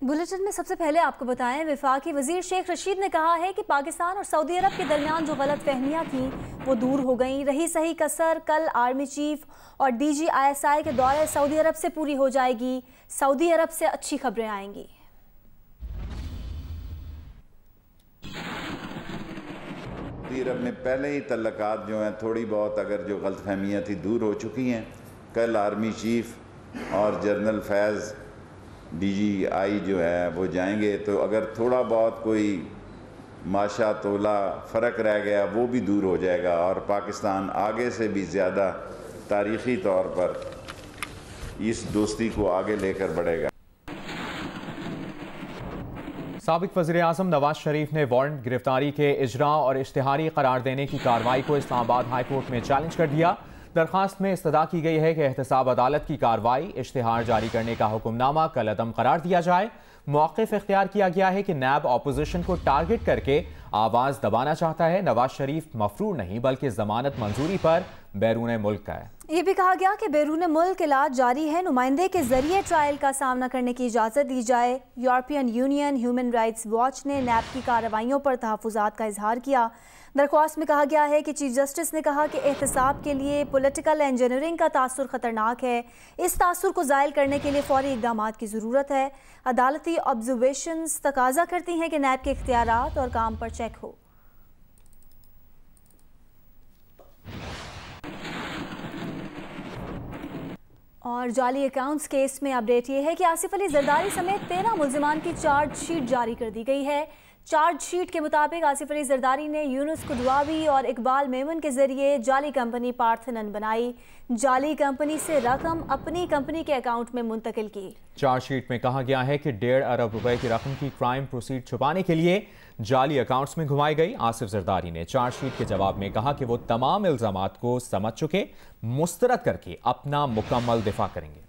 Bulletin में सबसे पहले आपको बताएं, वफाकी वजीर शेख रशीद ने कहा है कि पाकिस्तान और सऊदी अरब के दरमियान जो गलत फहमियाँ थीं वो दूर हो गई। रही सही कसर कल आर्मी चीफ और DGISI के दौरे सऊदी अरब से पूरी हो जाएगी। सऊदी अरब से अच्छी खबरें आएंगी। सऊदी अरब में पहले ही तल्लकात जो हैं थोड़ी बहुत अगर जो गलतफहमियाँ थी दूर हो चुकी हैं। कल आर्मी चीफ और जनरल फैज़ DGI जो है वो जाएंगे, तो अगर थोड़ा बहुत कोई माशा तोला फ़र्क रह गया वो भी दूर हो जाएगा और पाकिस्तान आगे से भी ज़्यादा तारीख़ी तौर पर इस दोस्ती को आगे लेकर बढ़ेगा। साबिक वज़ीर-ए-आज़म नवाज शरीफ ने वारंट गिरफ्तारी के इजरा और इश्तिहारी करार देने की कार्रवाई को इस्लामाबाद हाई कोर्ट में चैलेंज कर दिया। दरखास्त में इस्तदा की गई है कि एहतसाब अदालत की कार्रवाई इश्तिहार जारी करने का हुक्मनामा कल अदम करार दिया जाए। मौक़िफ़ इख्तियार किया गया है कि नैब अपोजिशन को टारगेट करके आवाज़ दबाना चाहता है। नवाज शरीफ मफरूर नहीं बल्कि जमानत मंजूरी पर बैरून मुल्क का है। ये भी कहा गया कि बैरून मुल्क इलाज जारी है, नुमाइंदे के जरिए ट्रायल का सामना करने की इजाज़त दी जाए। European union human rights watch ने नैब की कार्रवाइयों पर तहफ़्फ़ुज़ात का इजहार किया। दरख्वास्त में कहा गया है कि चीफ जस्टिस ने कहा कि एहतसाब के लिए पॉलिटिकल इंजीनियरिंग का तासुर ख़तरनाक है। इस तासुर को ज़ायल करने के लिए फ़ौरी इक़दाम की ज़रूरत है। अदालती ऑब्जर्वेशंस तकाजा करती हैं कि नैब के इख्तियारात और काम पर चेक हो। और जाली अकाउंट्स केस में अपडेट ये है कि आसिफ अली जरदारी समेत 13 मुल्जिमान की चार्जशीट जारी कर दी गई है। चार्जशीट के मुताबिक आसिफ अली जरदारी ने यूनुस कुदवावी और इकबाल मेमन के जरिए जाली कंपनी पार्थनन बनाई। जाली कंपनी से रकम अपनी कंपनी के अकाउंट में मुंतकिल की। चार्जशीट में कहा गया है कि 1.5 अरब रुपए की रकम की क्राइम प्रोसीड छुपाने के लिए जाली अकाउंट्स में घुमाई गई। आसिफ जरदारी ने चार्जशीट के जवाब में कहा कि वो तमाम इल्जामात को समझ चुके, मुस्तरद करके अपना मुकम्मल दिफा करेंगे।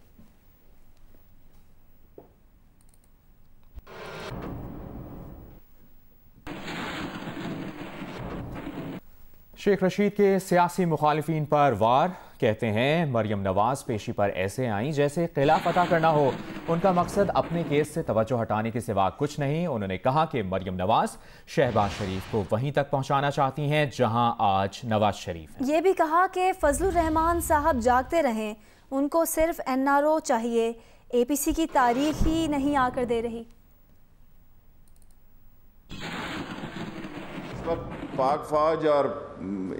शेख रशीद के सियासी मुखालिफिन पर वार। कहते हैं मरियम नवाज पेशी पर ऐसे आई जैसे किला फतह करना हो। उनका मकसद अपने केस से तवज्जो हटाने के सिवा कुछ नहीं। उन्होंने कहा कि मरियम नवाज शहबाज शरीफ को वहीं तक पहुंचाना चाहती हैं जहां आज नवाज शरीफ हैं। ये भी कहा कि फजलुर रहमान साहब जागते रहें, उनको सिर्फ NRO चाहिए, APC की तारीख ही नहीं आकर दे रही। पाक फौज और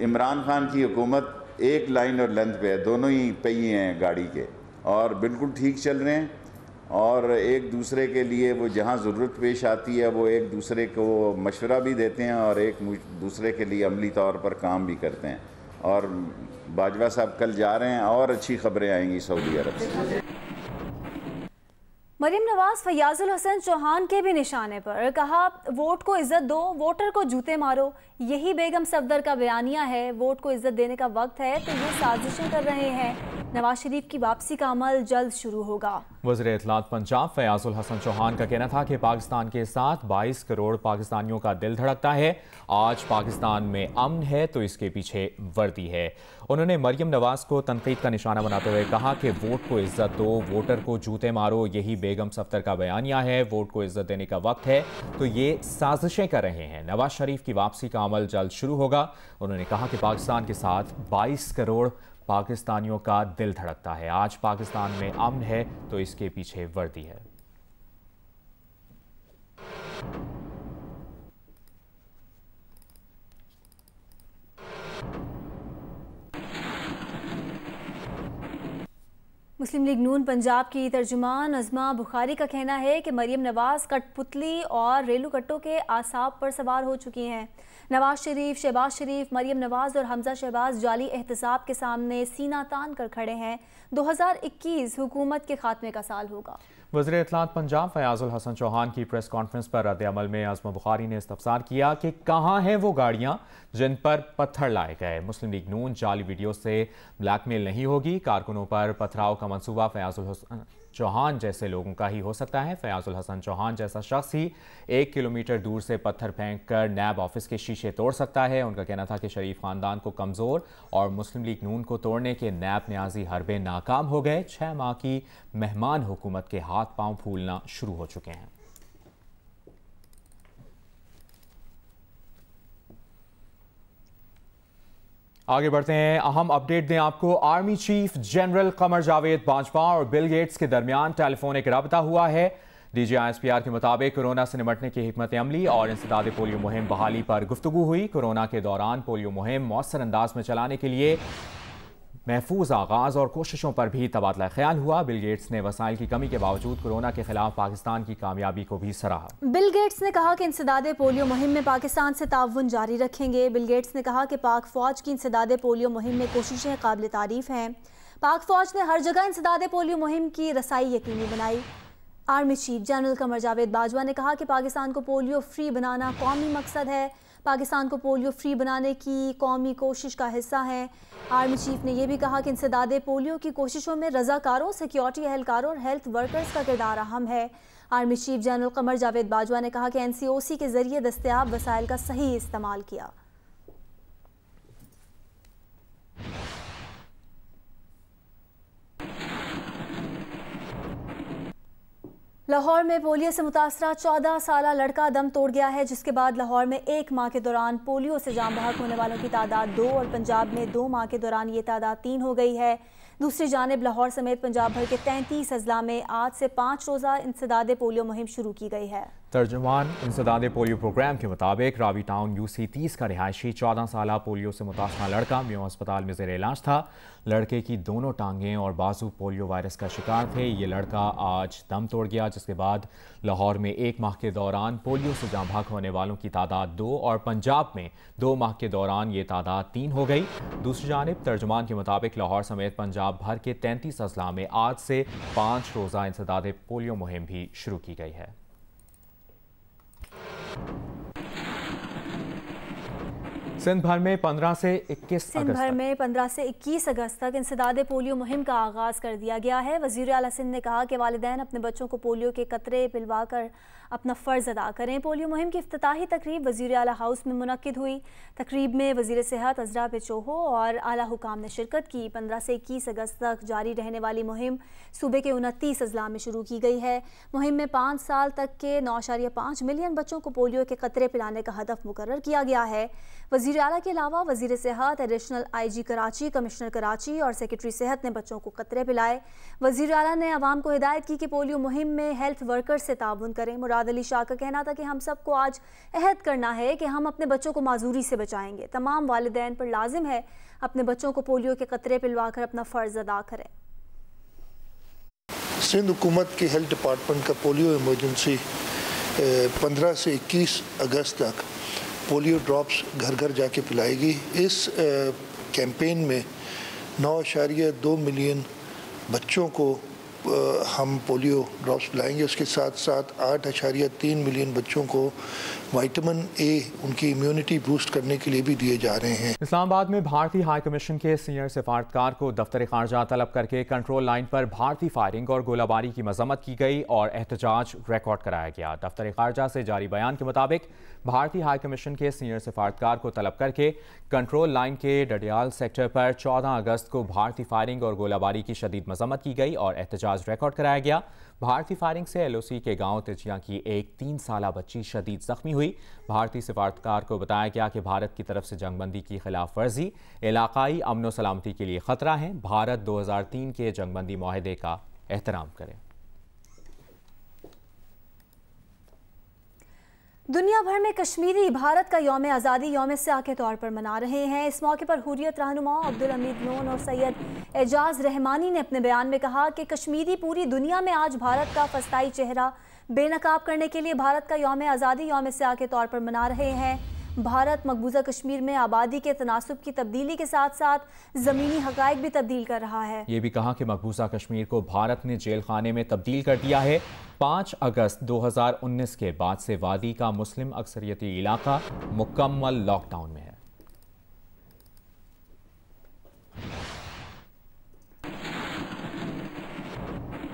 इमरान खान की हुकूमत एक लाइन और लेंथ पे है, दोनों ही पहिए हैं गाड़ी के और बिल्कुल ठीक चल रहे हैं और एक दूसरे के लिए वो जहां ज़रूरत पेश आती है वो एक दूसरे को मशवरा भी देते हैं और एक दूसरे के लिए अमली तौर पर काम भी करते हैं। और बाजवा साहब कल जा रहे हैं और अच्छी खबरें आएंगी सऊदी अरब से। मरियम नवाज फयाजुल हसन चौहान के भी निशाने पर कहा, वोट को इज्जत दो, वोटर को जूते मारो। यही बेगम सफदर का बयानिया है। वोट को इज्जत देने का वक्त है तो ये साजिशें कर रहे हैं। नवाज शरीफ की वापसी का अमल जल्द शुरू होगा। वज़ीर इत्तलात पंजाब फयाजुल हसन चौहान का कहना था कि पाकिस्तान के साथ 22 करोड़ पाकिस्तानियों का दिल धड़कता है। आज पाकिस्तान में अमन है तो इसके पीछे वर्दी है। उन्होंने मरियम नवाज को तनकीद का निशाना बनाते हुए कहा कि वोट को इज्जत दो, वोटर को जूते मारो। यही बेगम सफदर का बयानिया है। वोट को इज्जत देने का वक्त है तो ये साजिशें कर रहे हैं। नवाज शरीफ की वापसी का अमल जल्द शुरू होगा। उन्होंने कहा कि पाकिस्तान के साथ 22 करोड़ पाकिस्तानियों का दिल धड़कता है। आज पाकिस्तान में अमन है तो इसके पीछे वर्दी है। मुस्लिम लीग नून पंजाब की तर्जुमान नज़मा बुखारी का कहना है कि मरियम नवाज कठपुतली और रेलू कट्टों के आसाब पर सवार हो चुकी हैं। नवाज शरीफ, शहबाज शरीफ, मरियम नवाज और हमजा शहबाज जाली एहतसाब के सामने सीना तान कर खड़े हैं। 2021 हुकूमत के खात्मे का साल होगा। वज़ीर इत्तलात पंजाब फयाजुल हसन चौहान की प्रेस कॉन्फ्रेंस पर रद्द अमल में नज़मा बुखारी ने इस्तफसार किया कि कहाँ हैं वो गाड़ियाँ जिन पर पत्थर लाए गए। मुस्लिम लीग नून जाली वीडियो से ब्लैकमेल नहीं होगी। कारकुनों पर पथराव का मंसूबा फयाजुल हसन चौहान जैसे लोगों का ही हो सकता है। फयाजुल हसन चौहान जैसा शख्स ही 1 किलोमीटर दूर से पत्थर फेंक कर नैब ऑफिस के शीशे तोड़ सकता है। उनका कहना था कि शरीफ खानदान को कमज़ोर और मुस्लिम लीग नून को तोड़ने के नैब न्याजी हरबे नाकाम हो गए। 6 माह की मेहमान हुकूमत के हाथ पांव फूलना शुरू हो चुके हैं। आगे बढ़ते हैं, अहम अपडेट दें आपको। Army chief general Qamar Javed Bajwa और बिल गेट्स के दरमियान टेलीफोनिक रब्ता हुआ है। DGISPR के मुताबिक कोरोना से निपटने की हिकमत अमली और इंसदाद पोलियो मुहिम बहाली पर गुफ्तगू हुई। कोरोना के दौरान पोलियो मुहिम मौसर अंदाज में चलाने के लिए महफूज आगाज और कोशिशों पर भी तबादला ख्याल हुआ। बिल गेट्स ने वसाइल की कमी के बावजूद कोरोना के खिलाफ पाकिस्तान की कामयाबी को भी सराहा। बिल गेट्स ने कहा कि इंसदाद पोलियो मुहिम में पाकिस्तान से ताउन जारी रखेंगे। बिल गेट्स ने कहा कि पाक फौज की इंसदाद पोलियो मुहिम में कोशिशें काबिल तारीफ हैं। पाक फौज ने हर जगह इंसदाद पोलियो मुहिम की रसाई यकीनी बनाई। Army chief general Qamar Javed Bajwa ने कहा कि पाकिस्तान को पोलियो फ्री बनाना कौमी मकसद है। पाकिस्तान को पोलियो फ्री बनाने की कौमी कोशिश का हिस्सा है। आर्मी चीफ ने यह भी कहा कि इंसदाद पोलियो की कोशिशों में रजाकारों, सिक्योरिटी एहलकारों और हेल्थ वर्कर्स का किरदार अहम है। Army chief general Qamar Javed Bajwa ने कहा कि NCOC के जरिए दस्तयाब वसाइल का सही इस्तेमाल किया। लाहौर में पोलियो से मुतासरा 14 साला लड़का दम तोड़ गया है, जिसके बाद लाहौर में एक माह के दौरान पोलियो से जाम बहक होने वालों की तादाद 2 और पंजाब में 2 माह के दौरान ये तादाद 3 हो गई है। दूसरी जानिब लाहौर समेत पंजाब भर के 33 अजला में आज से 5 रोज़ा इंसदाद पोलियो मुहिम शुरू की गई है। तर्जुमान इंसदाद पोलियो प्रोग्राम के मुताबिक रावी टाउन UC 30 का रिहायशी 14 साला पोलियो से मुतासरा लड़का म्यो अस्पताल में ज़ेर इलाज था। लड़के की दोनों टांगें और बाजू पोलियो वायरस का शिकार थे। ये लड़का आज दम तोड़ गया, जिसके बाद लाहौर में एक माह के दौरान पोलियो से जाम बहक होने वालों की तादाद 2 और पंजाब में 2 माह के दौरान ये तादाद 3 हो गई। दूसरी जानिब तर्जुमान के मुताबिक लाहौर समेत पंजाब भर के 33 अजला में आज से 5 रोज़ा इंसदाद पोलियो मुहिम भी शुरू की गई है। सिंध भर में 15 से 21 अगस्त तक इंसदाद पोलियो मुहिम का आगाज़ कर दिया गया है। वज़ीर आला सिंध ने कहा कि वालिदैन अपने बच्चों को पोलियो के कतरे पिलवाकर अपना फ़र्ज़ अदा करें। पोलियो मुहिम की इफ्तिताही तकरीब वज़ीर आला हाउस में मुनक्किद हुई। तकरीब में वज़ीर सेहत अज़रा पेचोहो और आला हुकाम ने शिरकत की। 15 से 21 अगस्त तक जारी रहने वाली मुहिम सूबे के 29 अजला में शुरू की गई है। मुहिम में 5 साल तक के 9.5 मिलियन बच्चों को पोलियो के कतरे पिलाने का हदफ मुकर्रर किया गया है। वज़ीर आला के अलावा वज़ीर सेहत, additional IG Karachi, commissioner Karachi और सेक्रेटरी सेहत ने बच्चों को कतरे पिलाए। वज़ीर आला ने आवाम को हिदायत की कि पोलियो मुहिम में हेल्थ वर्कर्स से ताउन करें। मुराद अली शाह का कहना था कि हम सबको आज अहद करना है कि हम अपने बच्चों को माजूरी से बचाएंगे। तमाम वालिदैन पर लाजिम है अपने बच्चों को पोलियो के कतरे पिलवाकर अपना फ़र्ज़ अदा करें। सिंध हुकूमत के हेल्थ डिपार्टमेंट का पोलियो इमरजेंसी 15 से 21 अगस्त तक पोलियो ड्रॉप्स घर घर जाके पिलाएगी। इस कैंपेन में 9.2 मिलियन बच्चों को हम पोलियो ड्रॉप्स पिलाएंगे। उसके साथ साथ 8.3 मिलियन बच्चों को विटामिन A उनकी इम्यूनिटी बूस्ट करने के लिए भी दिए जा रहे हैं। इस्लामाबाद में भारतीय हाई कमीशन के सीनियर सिफारतकार को दफ्तर खारजा तलब करके कंट्रोल लाइन पर भारतीय फायरिंग और गोलाबारी की मजम्मत की गई और एहतजाज रिकॉर्ड कराया गया। दफ्तर खारजा से जारी बयान के मुताबिक भारतीय हाई कमीशन के सीनियर सिफारतकार को तलब करके कंट्रोल लाइन के डडियाल सेक्टर पर 14 अगस्त को भारतीय फायरिंग और गोलाबारी की शदीद मजम्मत की गई और एहतजाज रिकॉर्ड कराया गया। भारतीय फायरिंग से LOC के गांव तिजिया की एक 3 साला बच्ची शदीद जख्मी हुई। भारतीय सिफारतकार को बताया गया कि भारत की तरफ से जंगबंदी की खिलाफ वर्जी इलाकाई अमन व सलामती के लिए खतरा है। भारत 2003 के जंगबंदी माहदे का एहतराम करे। दुनिया भर में कश्मीरी भारत का यौम आज़ादी यौम स्याह के तौर पर मना रहे हैं। इस मौके पर हुर्रियत रहनुमा अब्दुल हमीद लोन और सैयद एजाज रहमानी ने अपने बयान में कहा कि कश्मीरी पूरी दुनिया में आज भारत का फस्ताई चेहरा बेनकाब करने के लिए भारत का यौम आज़ादी यौम स्याह के तौर पर मना रहे हैं। भारत मकबूजा कश्मीर में आबादी के तनासुब की तब्दीली के साथ साथ ज़मीनी हक़ाइक़ भी तब्दील कर रहा है। ये भी कहा कि मकबूजा कश्मीर को भारत ने जेल खाने में तब्दील कर दिया है। 5 अगस्त 2019 के बाद से वादी का मुस्लिम अक्सरियती इलाका मुकम्मल लॉकडाउन में है।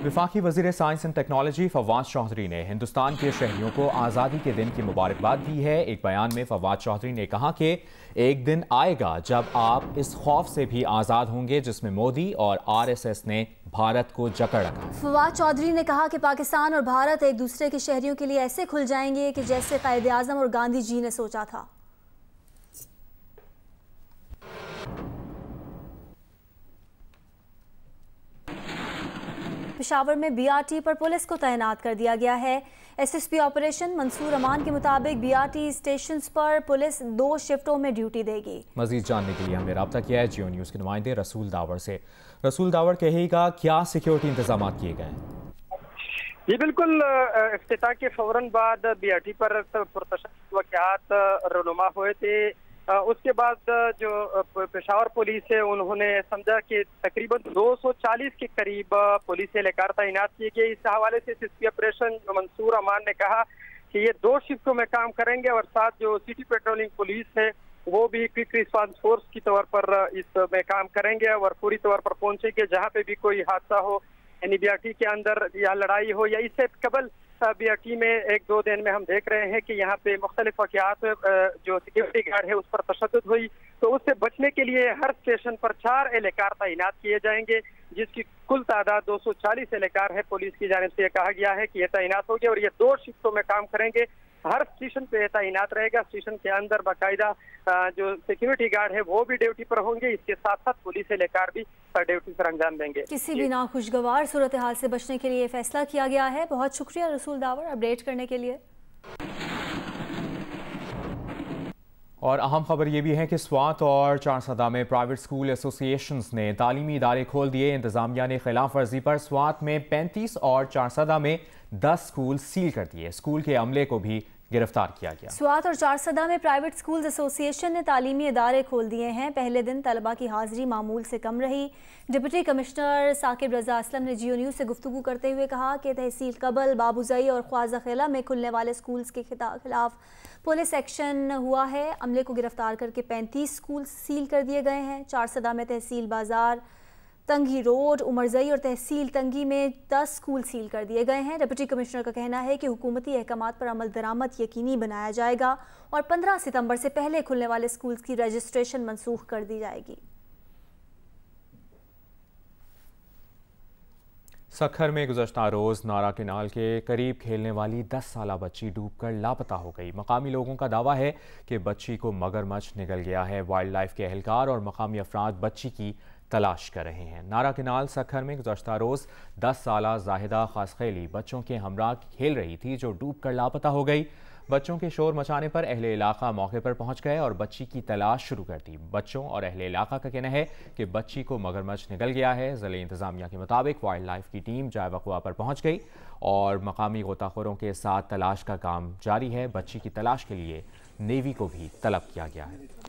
वफाकी वज़ीर science and technology Fawad Chaudhry ने हिंदुस्तान के शहरियों को आज़ादी के दिन की मुबारकबाद दी है। एक बयान में फवाद चौधरी ने कहा कि एक दिन आएगा जब आप इस खौफ से भी आज़ाद होंगे जिसमें मोदी और RSS ने भारत को जकड़ रखा है। फवाद चौधरी ने कहा कि पाकिस्तान और भारत एक दूसरे के शहरियों के लिए ऐसे खुल जाएंगे कि जैसे कायदे आज़म और गांधी जी ने सोचा था। पेशावर में BRT पर पुलिस को तैनात कर दिया गया है। SSP ऑपरेशन मंसूर अमान के मुताबिक BRT स्टेशन पर पुलिस 2 शिफ्टों में ड्यूटी देगी। मजीद जानने के लिए हमने रब्ता किया है जियो न्यूज़ के नुमाइंदे रसूल दावर से। रसूल दावर कहेगा क्या सिक्योरिटी इंतजाम किए गए हैं? जी बिल्कुल, इफ्तिताह के फौरन बाद BRT पर पुरतशद्दुद वाक़यात रूनुमा हुए थे। उसके बाद जो पेशावर पुलिस है उन्होंने समझा कि तकरीबन 240 के करीब पुलिस एहलकार तैनात किए गए। इस हवाले से SSP ऑपरेशन मंसूर अमान ने कहा कि ये 2 शिफ्टों में काम करेंगे और साथ जो सिटी पेट्रोलिंग पुलिस है वो भी क्विक रिस्पांस फोर्स की तौर पर इसमें काम करेंगे और पूरी तौर पर पहुंचेंगे जहाँ पे भी कोई हादसा हो, यानी BRT के अंदर या लड़ाई हो या इससे कबल BRT में 1-2 दिन में हम देख रहे हैं कि यहाँ पे मुख्तलिफ वाक़यात जो सिक्योरिटी गार्ड है उस पर तशद्दुद हुई, तो उससे बचने के लिए हर स्टेशन पर 4 एहलकार तैनात किए जाएंगे, जिसकी कुल तादाद 240 एहलकार है। पुलिस की जानिब से कहा गया है कि ये तैनात होंगे और ये 2 शिफ्टों में काम करेंगे। हर स्टेशन पे तैनात रहेगा। स्टेशन के अंदर बाकायदा जो सिक्योरिटी गार्ड है वो भी ड्यूटी पर होंगे। इसके साथ साथ पुलिस एहलकार भी ड्यूटी पर अंजाम देंगे। किसी भी नाखुशगवार सूरत हाल से बचने के लिए फैसला किया गया है। बहुत शुक्रिया रसूल दावर अपडेट करने के लिए। और अहम खबर ये भी है कि स्वात और चारसदा में प्राइवेट स्कूल एसोसिएशंस ने तालीमी इदारे खोल दिए। इंतजामिया ने खिलाफ वर्जी पर स्वात में 35 और चारसदा में 10 स्कूल सील कर दिए। स्कूल के अमले को भी गिरफ्तार किया गया। स्वात और चारसदा में प्राइवेट स्कूल्स एसोसिएशन ने तालीमी इदारे खोल दिए हैं। पहले दिन तलबा की हाजिरी मामूल से कम रही। डिप्टी कमिश्नर साकिब रजा असलम ने जियो न्यूज़ से गुफ्तगू करते हुए कहा कि तहसील कबल, बाबूजई और ख्वाजा खेला में खुलने वाले स्कूल्स के खिलाफ पुलिस एक्शन हुआ है। अमले को गिरफ्तार करके 35 स्कूल सील कर दिए गए हैं। चारसदा में तहसील बाजार, तंगी रोड, उमरजई और तहसील तंगी में 10 स्कूल सील कर दिए गए हैं। डिप्टी कमिश्नर का कहना है कि हुकूमती अहकामात पर अमल दरामद यकीनी बनाया जाएगा और 15 सितंबर से पहले खुलने वाले स्कूल्स की रजिस्ट्रेशन मनसूख कर दी जाएगी। सखर में गुज़श्ता रोज़ नारा केनाल के करीब खेलने वाली 10 साला बच्ची डूबकर लापता हो गई। मकामी लोगों का दावा है कि बच्ची को मगरमच्छ निगल गया है। वाइल्ड लाइफ के एहलकार और मकामी अफराद बच्ची की तलाश कर रहे हैं। नारा केनाल सखर में गुज़श्ता रोज़ 10 साला जाहिदा खासखेली बच्चों के हमरा खेल रही थी जो डूबकर लापता हो गई। बच्चों के शोर मचाने पर अहले इलाका मौके पर पहुंच गए और बच्ची की तलाश शुरू कर दी। बच्चों और अहले इलाका का कहना है कि बच्ची को मगरमच्छ निगल गया है। ज़िले इंतज़ामिया के मुताबिक वाइल्ड लाइफ की टीम जाए वक़्वा पर पहुंच गई और मकामी गोताखोरों के साथ तलाश का काम जारी है। बच्ची की तलाश के लिए नेवी को भी तलब किया गया है।